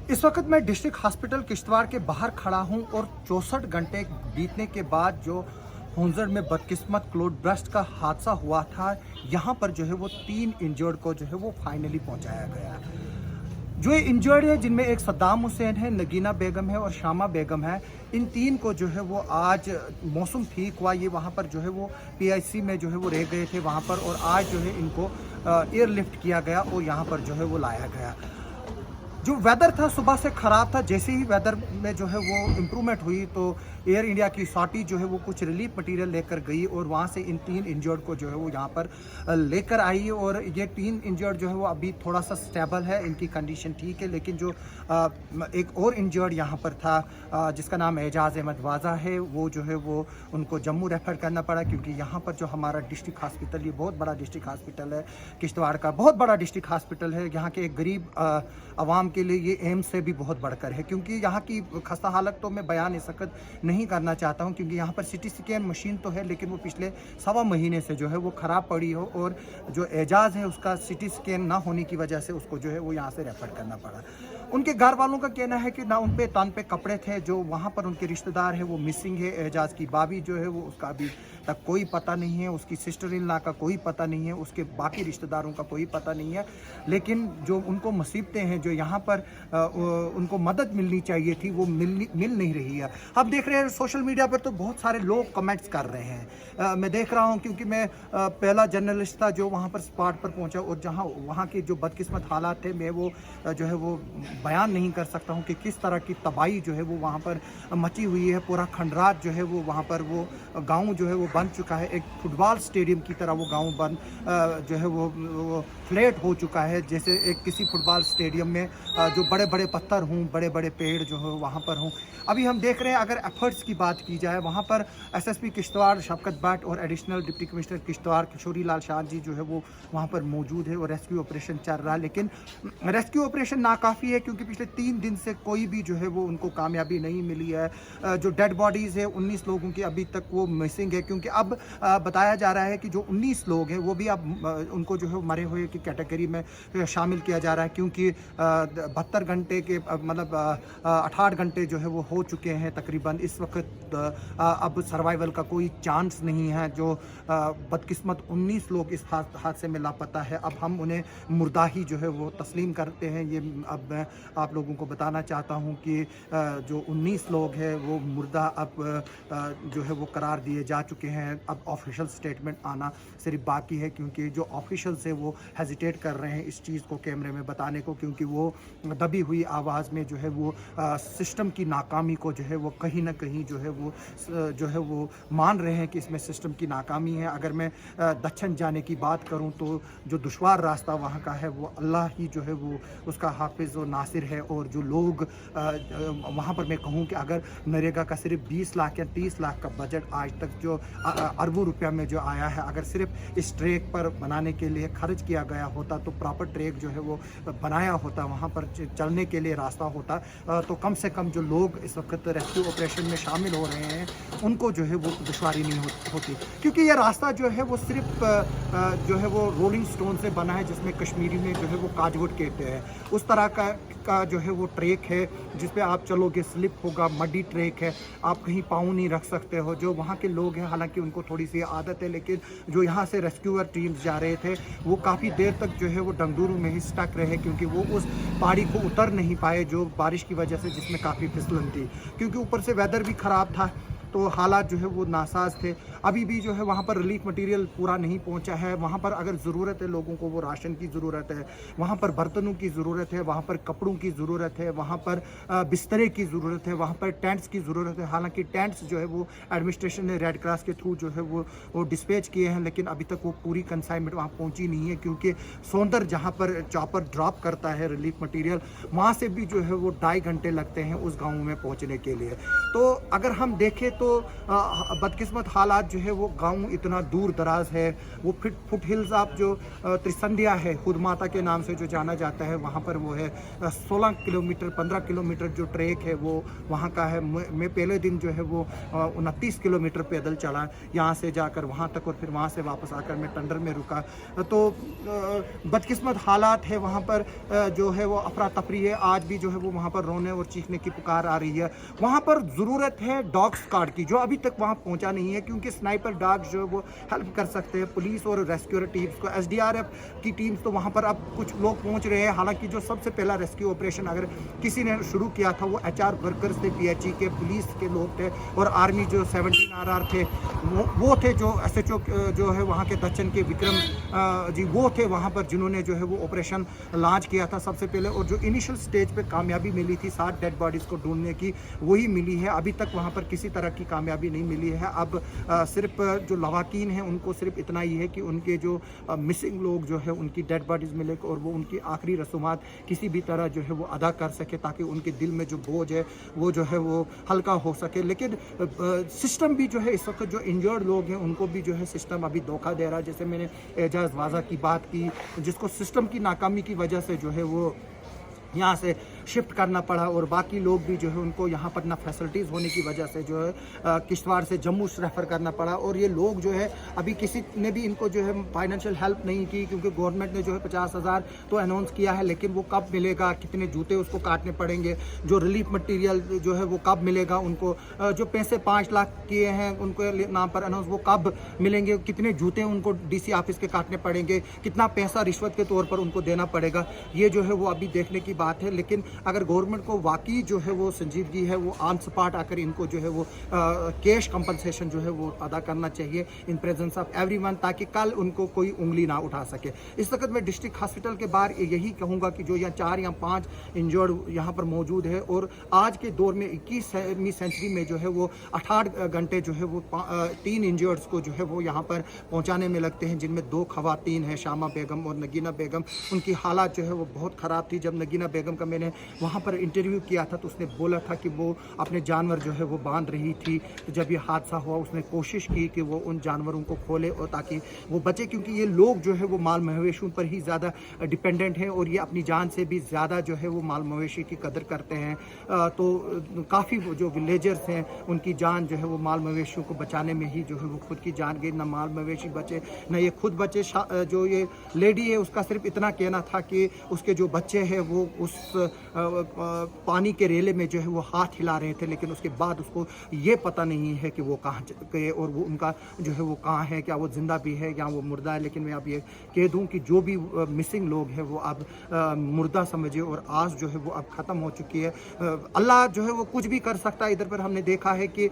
इस वक्त मैं डिस्ट्रिक्ट हॉस्पिटल किश्तवाड़ के बाहर खड़ा हूं और 64 घंटे बीतने के बाद जो हुंजड़ में बदकिस्मत क्लोड ब्रस्ट का हादसा हुआ था, यहां पर जो है वो 3 इंजर्ड को जो है वो फाइनली पहुंचाया गया। जो ये इंजर्ड है, जिनमें एक सद्दाम हुसैन है, नगीना बेगम है और शामा बेगम है, इन 3 को जो है वो आज मौसम ठीक हुआ, ये वहाँ पर जो है वो PIC में जो है वो रह गए थे वहाँ पर, और आज जो है इनको एयरलिफ्ट किया गया और यहाँ पर जो है वो लाया गया। जो वेदर था सुबह से ख़राब था, जैसे ही वेदर में जो है वो इम्प्रूवमेंट हुई तो एयर इंडिया की सॉटी जो है वो कुछ रिलीफ मटेरियल लेकर गई और वहाँ से इन 3 इंजर्ड को जो है वो यहाँ पर लेकर आई। और ये 3 इंजर्ड जो है वो अभी थोड़ा सा स्टेबल है, इनकी कंडीशन ठीक है। लेकिन जो एक और इंजर्ड यहाँ पर था जिसका नाम एजाज अहमद वाजा है, वो जो है वो उनको जम्मू रेफर करना पड़ा, क्योंकि यहाँ पर जो हमारा डिस्ट्रिक्ट हॉस्पिटल, ये बहुत बड़ा डिस्ट्रिक्ट हॉस्पिटल है, किश्तवाड़ का बहुत बड़ा डिस्ट्रिक्ट हॉस्पिटल है। यहाँ के एक गरीब आवाम के लिए ये एम्स से भी बहुत बढ़कर है, क्योंकि यहाँ की खस्ता हालत तो मैं बयान इस वक्त नहीं करना चाहता हूँ, क्योंकि यहाँ पर CT स्कैन मशीन तो है लेकिन वो पिछले 1.25 महीने से जो है वो ख़राब पड़ी हो, और जो एजाज है उसका CT स्कैन ना होने की वजह से उसको जो है वो यहाँ से रेफर करना पड़ा। उनके घर वालों का कहना है कि ना उन पे तन पे कपड़े थे, जो वहाँ पर उनके रिश्तेदार है वो मिसिंग है। एजाज की बाबी जो है वो उसका अभी तक कोई पता नहीं है, उसकी सिस्टर इन लॉ का कोई पता नहीं है, उसके बाकी रिश्तेदारों का कोई पता नहीं है। लेकिन जो उनको मुसीबतें हैं, जो यहाँ पर उनको मदद मिलनी चाहिए थी, वो मिल नहीं रही है। अब देख रहे हैं सोशल मीडिया पर तो बहुत सारे लोग कमेंट्स कर रहे हैं, मैं देख रहा हूँ, क्योंकि मैं पहला जर्नलिस्ट था जो वहाँ पर स्पॉट पर पहुँचा, और जहाँ वहाँ के जो बदकिस्मत हालात थे, मैं वो जो है वो बयान नहीं कर सकता हूँ कि किस तरह की तबाही जो है वो वहाँ पर मची हुई है। पूरा खंडरात जो है वो वहाँ पर वो गांव जो है वो बन चुका है, एक फुटबॉल स्टेडियम की तरह वो गांव जो है वो फ्लैट हो चुका है, जैसे एक किसी फुटबॉल स्टेडियम में जो बड़े बड़े पत्थर हों, बड़े बड़े पेड़ जो है वहाँ पर हों। अभी हम देख रहे हैं, अगर एफर्ट्स की बात की जाए, वहाँ पर SSP किश्तवाड़ शफकत भट्ट और additional deputy commissioner Kishtwar Kishori Lal Shah ji जो है वो वहाँ पर मौजूद है और रेस्क्यू ऑपरेशन चल रहा है। लेकिन रेस्क्यू ऑपरेशन नाकाफ़ी है, क्योंकि पिछले 3 दिन से कोई भी जो है वो उनको कामयाबी नहीं मिली है। जो डेड बॉडीज़ है 19 लोगों की अभी तक वो मिसिंग है, क्योंकि अब बताया जा रहा है कि जो 19 लोग हैं वो भी अब उनको जो है मरे हुए की कैटेगरी में शामिल किया जा रहा है, क्योंकि 72 घंटे के मतलब 68 घंटे जो है वो हो चुके हैं तकरीबन। इस वक्त अब सर्वाइवल का कोई चांस नहीं है। जो बदकिस्मत 19 लोग इस हादसे में लापता है, अब हम उन्हें मुर्दा ही जो है वो तस्लीम करते हैं। ये अब मैं आप लोगों को बताना चाहता हूँ कि जो 19 लोग हैं वो मुर्दा अब जो है वो करार दिए जा चुके हैं। अब ऑफिशियल स्टेटमेंट आना सिर्फ बाकी है, क्योंकि जो ऑफिशियल्स हैं वो हेजिटेट कर रहे हैं इस चीज़ को कैमरे में बताने को, क्योंकि वो दबी हुई आवाज़ में जो है वो सिस्टम की नाकामी को जो है वो कहीं ना कहीं जो है वो मान रहे हैं कि इसमें सिस्टम की नाकामी है। अगर मैं दक्षिण जाने की बात करूं तो जो दुश्वार रास्ता वहां का है वो अल्लाह ही जो है वो उसका हाफिज़ और नासिर है। और जो लोग वहां पर मैं कहूं कि अगर नरेगा का सिर्फ 20 लाख या 30 लाख का बजट आज तक जो अरबों रुपया में जो आया है, अगर सिर्फ इस ट्रैक पर बनाने के लिए खर्च किया गया होता, तो प्रॉपर ट्रैक जो है वो बनाया होता, वहाँ पर चलने के लिए रास्ता होता, तो कम से कम जो लोग इस वक्त रेस्क्यू ऑपरेशन में शामिल हो रहे हैं उनको जो है वो दुश्वारी नहीं होती। क्योंकि ये रास्ता जो है वो सिर्फ जो है वो रोलिंग स्टोन से बना है, जिसमें कश्मीरी में जो है वो काजवुड कहते हैं, उस तरह का जो है वो ट्रैक है जिस पे आप चलोगे स्लिप होगा, मडी ट्रैक है, आप कहीं पाँव नहीं रख सकते हो। जो वहाँ के लोग हैं, हालांकि उनको थोड़ी सी आदत है, लेकिन जो यहाँ से रेस्क्यूअर टीम्स जा रहे थे वो काफ़ी देर तक जो है वो डंगडूरू में ही स्टक रहे, क्योंकि वो उस पहाड़ी को उतर नहीं पाए जो बारिश की वजह से, जिसमें काफ़ी फिसलन थी, क्योंकि ऊपर से वेदर भी ख़राब था, तो हालात जो है वो नासाज थे। अभी भी जो है वहाँ पर रिलीफ मटेरियल पूरा नहीं पहुँचा है। वहाँ पर अगर ज़रूरत है लोगों को, वो राशन की ज़रूरत है, वहाँ पर बर्तनों की ज़रूरत है, वहाँ पर कपड़ों की ज़रूरत है, वहाँ पर बिस्तरे की ज़रूरत है, वहाँ पर टेंट्स की ज़रूरत है। हालांकि टेंट्स जो है वो एडमिनिस्ट्रेशन ने रेड क्रॉस के थ्रू जो है वो डिस्पैच किए हैं, लेकिन अभी तक वो पूरी कंसाइनमेंट वहाँ पहुँची नहीं है, क्योंकि सोंदर जहाँ पर चॉपर ड्रॉप करता है रिलीफ मटीरियल, वहाँ से भी जो है वो 2.5 घंटे लगते हैं उस गाँव में पहुँचने के लिए। तो अगर हम देखें तो बदकिस्मत हालात जो है वो गांव इतना दूर दराज है, वो फुट हिल्स आप जो त्रिसंध्या है खुद माता के नाम से जो जाना जाता है, वहाँ पर वो है 16 किलोमीटर 15 किलोमीटर जो ट्रैक है वो वहाँ का है। मैं पहले दिन जो है वो 29 किलोमीटर पैदल चला यहाँ से जाकर वहाँ तक, और फिर वहाँ से वापस आकर मैं टंडर में रुका। तो बदकिस्मत हालात है वहाँ पर, जो है वो अफरा तफरी है। आज भी जो है वो वहाँ पर रोने और चीखने की पुकार आ रही है। वहाँ पर ज़रूरत है डॉग स्क्वाड की, जो अभी तक वहाँ पहुँचा नहीं है, क्योंकि स्नाइपर डॉग जो है वो हेल्प कर सकते हैं पुलिस और रेस्क्यू टीम्स को। SDRF की टीम्स तो वहाँ पर अब कुछ लोग पहुँच रहे हैं। हालांकि जो सबसे पहला रेस्क्यू ऑपरेशन अगर किसी ने शुरू किया था वो HR वर्कर्स थे, PHE के पुलिस के लोग थे, और आर्मी जो 17 RR थे वो थे, जो SHO जो है वहाँ के दक्षिण के विक्रम जी वो थे वहाँ पर, जिन्होंने जो है वो ऑपरेशन लॉन्च किया था सबसे पहले। और जो इनिशियल स्टेज पे कामयाबी मिली थी 7 डेड बॉडीज़ को ढूंढने की, वही मिली है। अभी तक वहाँ पर किसी तरह की कामयाबी नहीं मिली है। अब सिर्फ जो लवाकीन हैं उनको सिर्फ इतना ही है कि उनके जो मिसिंग लोग जो है उनकी डेड बॉडीज़ मिले, और वो उनकी आखिरी रसूमात किसी भी तरह जो है वो अदा कर सके, ताकि उनके दिल में जो बोझ है वो जो है वो हल्का हो सके। लेकिन सिस्टम भी जो है इस वक्त जो इंजर्ड लोग हैं उनको भी जो है सिस्टम अभी धोखा दे रहा है। जैसे मैंने एजाज वाजा की बात की, जिसको सिस्टम की नाकामी की वजह से जो है वो यहाँ से शिफ्ट करना पड़ा, और बाकी लोग भी जो है उनको यहाँ पर ना फैसिलिटीज़ होने की वजह से जो है किश्तवाड़ से जम्मू रेफ़र करना पड़ा। और ये लोग जो है अभी किसी ने भी इनको जो है फाइनेंशियल हेल्प नहीं की, क्योंकि गवर्नमेंट ने जो है 50,000 तो अनाउंस किया है, लेकिन वो कब मिलेगा, कितने जूते उसको काटने पड़ेंगे, जो रिलीफ मटेरियल जो है वो कब मिलेगा उनको, जो पैसे 5 लाख किए हैं उनको नाम पर अनाउंस वो कब मिलेंगे, कितने जूते उनको DC ऑफिस के काटने पड़ेंगे, कितना पैसा रिश्वत के तौर पर उनको देना पड़ेगा, ये जो है वो अभी देखने की बात है। लेकिन अगर गवर्नमेंट को वाकई जो है वो संजीदगी है, वो ऑन स्पॉट आकर इनको जो है वो कैश कंपनसेशन जो है वो अदा करना चाहिए इन प्रेजेंस ऑफ एवरीवन, ताकि कल उनको कोई उंगली ना उठा सके। इस वक्त मैं डिस्ट्रिक्ट हॉस्पिटल के बाहर यही कहूँगा कि जो यहाँ 4 या 5 इंजर्ड यहाँ पर मौजूद है, और आज के दौर में 21वीं सेंचुरी में जो है वो 68 घंटे जो है वो 3 इंजर्ड्स को जो है वो यहाँ पर पहुँचाने में लगते हैं, जिनमें 2 खवातीन हैं, शामा बेगम और नगीना बेगम। उनकी हालात जो है वो बहुत ख़राब थी। जब नगीना बेगम का मैंने वहाँ पर इंटरव्यू किया था तो उसने बोला था कि वो अपने जानवर जो है वो बांध रही थी, तो जब ये हादसा हुआ उसने कोशिश की कि वो उन जानवरों को खोले और ताकि वो बचे, क्योंकि ये लोग जो है वो माल मवेशियों पर ही ज़्यादा डिपेंडेंट हैं, और ये अपनी जान से भी ज़्यादा जो है वो माल मवेशी की कदर करते हैं। तो काफ़ी जो विलेजर्स हैं उनकी जान जो है वो माल मवेशियों को बचाने में ही जो है वो खुद की जान गई। ना माल मवेशी बचे, ना ये खुद बचे। जो ये लेडी है उसका सिर्फ इतना कहना था कि उसके जो बच्चे हैं वो उस पानी के रेले में जो है वो हाथ हिला रहे थे, लेकिन उसके बाद उसको ये पता नहीं है कि वो कहाँ गए और वो उनका जो है वो कहाँ है, क्या वो ज़िंदा भी है या वो मुर्दा है। लेकिन मैं अब ये कह दूं कि जो भी मिसिंग लोग हैं वो अब मुर्दा समझे, और आस जो है वो अब ख़त्म हो चुकी है। अल्लाह जो है वो कुछ भी कर सकता है। इधर पर हमने देखा है कि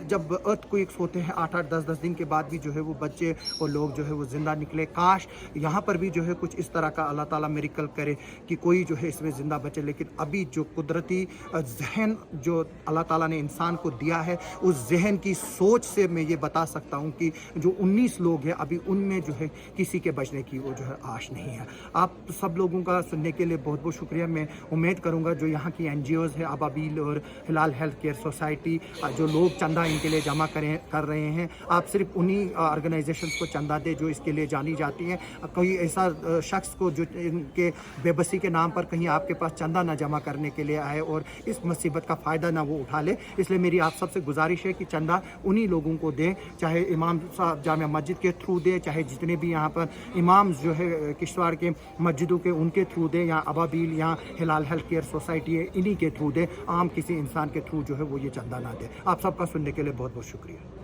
जब अर्थक्वेक्स होते हैं 8-8 10-10 दिन के बाद भी जो है वो बच्चे और लोग जो है वो ज़िंदा निकले। काश यहाँ पर भी जो है कुछ इस तरह का अल्लाह ताला मिरेकल करे कि कोई जो है इसमें ज़िंदा बचे। लेकिन अभी जो कुदरती जहन जो अल्लाह ताला ने इंसान को दिया है, उस जहन की सोच से मैं ये बता सकता हूँ कि जो 19 लोग हैं अभी उनमें जो है किसी के बचने की वो जो है आश नहीं है। आप सब लोगों का सुनने के लिए बहुत बहुत शुक्रिया। मैं उम्मीद करूँगा जो यहाँ की NGOs है, अबाबील और हिलाल हेल्थ केयर सोसाइटी, जो लोग चंदा इनके लिए जमा कर रहे हैं, आप सिर्फ उन्हीं ऑर्गेनाइजेशंस को चंदा दे जो इसके लिए जानी जाती हैं। कोई ऐसा शख्स को जो इनके बेबसी के नाम पर कहीं आपके पास चंदा ना जमा करने के लिए आए और इस मुसीबत का फ़ायदा ना वो उठा ले। इसलिए मेरी आप सबसे गुजारिश है कि चंदा उन्हीं लोगों को दें, चाहे इमाम साहब जामिया मस्जिद के थ्रू दें, चाहे जितने भी यहाँ पर इमाम्स जो है किश्तवाड़ के मस्जिदों के उनके थ्रू दें, या अबाबील या हिलाल हेल्थ केयर सोसाइटी है इन्हीं के थ्रू दें। आम किसी इंसान के थ्रू जो है वो ये चंदा ना दे। आप सबका सुनने के लिए बहुत बहुत शुक्रिया।